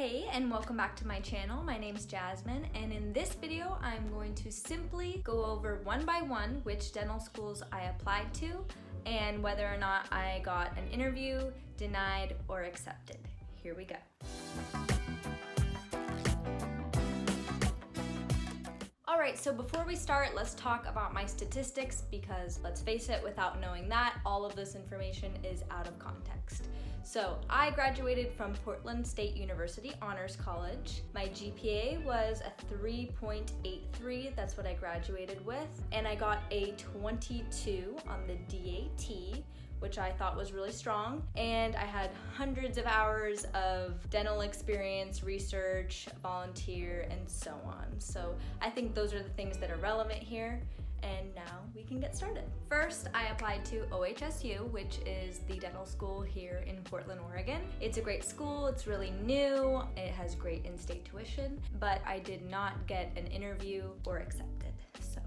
Hey, and welcome back to my channel. My name's Jasmine, and in this video I'm going to simply go over one by one which dental schools I applied to and whether or not I got an interview, denied, or accepted. Here we go. Alright, so before we start, let's talk about my statistics because let's face it, without knowing that, all of this information is out of context. So I graduated from Portland State University Honors College. My GPA was a 3.83, that's what I graduated with, and I got a 22 on the DAT, which I thought was really strong, and I had hundreds of hours of dental experience, research, volunteer, and so on. So I think those are the things that are relevant here, and now we can get started. First, I applied to OHSU, which is the dental school here in Portland, Oregon. It's a great school, it's really new, it has great in-state tuition, but I did not get an interview or accepted, so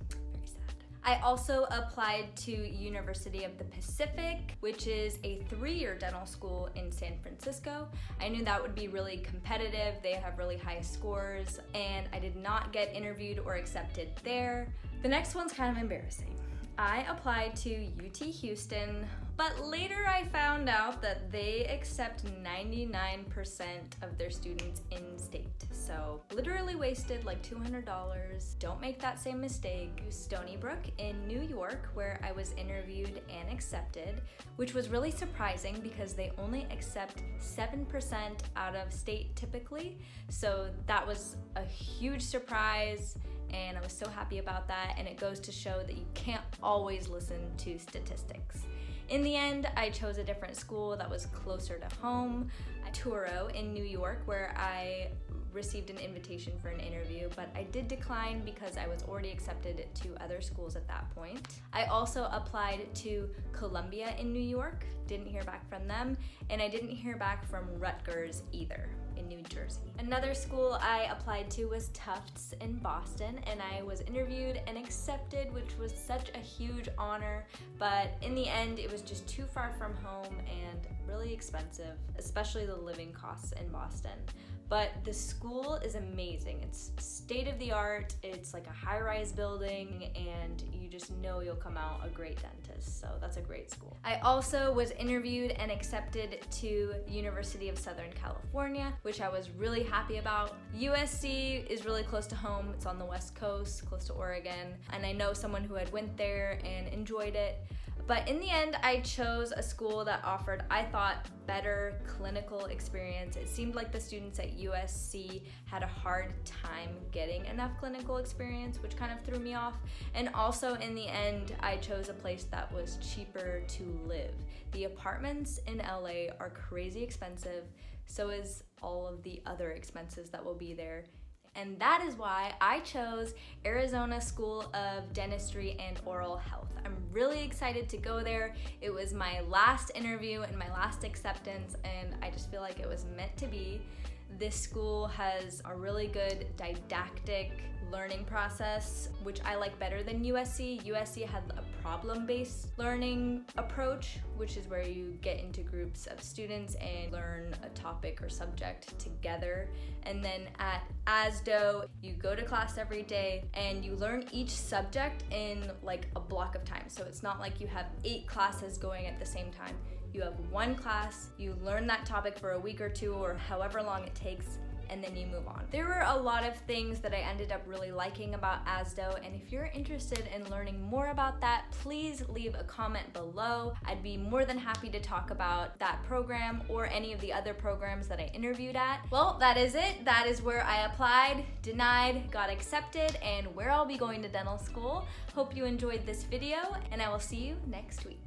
very sad. I also applied to University of the Pacific, which is a 3-year dental school in San Francisco. I knew that would be really competitive, they have really high scores, and I did not get interviewed or accepted there. The next one's kind of embarrassing. I applied to UT Houston, but later I found out that they accept 99% of their students in-state. So literally wasted like $200. Don't make that same mistake. Stony Brook in New York, where I was interviewed and accepted, which was really surprising because they only accept 7% out of state typically. So that was a huge surprise, and I was so happy about that, and it goes to show that you can't always listen to statistics. In the end, I chose a different school that was closer to home, TOURO in New York, where I received an invitation for an interview, but I did decline because I was already accepted to other schools at that point. I also applied to Columbia in New York, didn't hear back from them, and I didn't hear back from Rutgers either in New Jersey. Another school I applied to was TUFTS in Boston, and I was interviewed and accepted, which was such a huge honor, but in the end it was just too far from home and really expensive, especially the living costs in Boston. But the school is amazing. It's state-of-the-art, it's like a high-rise building, and you just know you'll come out a great dentist, so that's a great school. I also was interviewed and accepted to University of Southern California, which I was really happy about. USC is really close to home, it's on the West Coast, close to Oregon, and I know someone who had went there and enjoyed it. But in the end, I chose a school that offered, I thought, better clinical experience. It seemed like the students at USC had a hard time getting enough clinical experience, which kind of threw me off. And also in the end, I chose a place that was cheaper to live. The apartments in LA are crazy expensive, so is all of the other expenses that will be there. And that is why I chose Arizona School of Dentistry and Oral Health. I'm really excited to go there. It was my last interview and my last acceptance, and I just feel like it was meant to be. This school has a really good didactic learning process, which I like better than USC. USC had a problem-based learning approach, which is where you get into groups of students and learn a topic or subject together. And then at ASDOH, you go to class every day and you learn each subject in like a block of time. So it's not like you have 8 classes going at the same time. You have one class, you learn that topic for a week or 2 or however long it takes, and then you move on. There were a lot of things that I ended up really liking about ASDOH, and if you're interested in learning more about that, please leave a comment below. I'd be more than happy to talk about that program or any of the other programs that I interviewed at. Well, that is it. That is where I applied, denied, got accepted, and where I'll be going to dental school. Hope you enjoyed this video, and I will see you next week.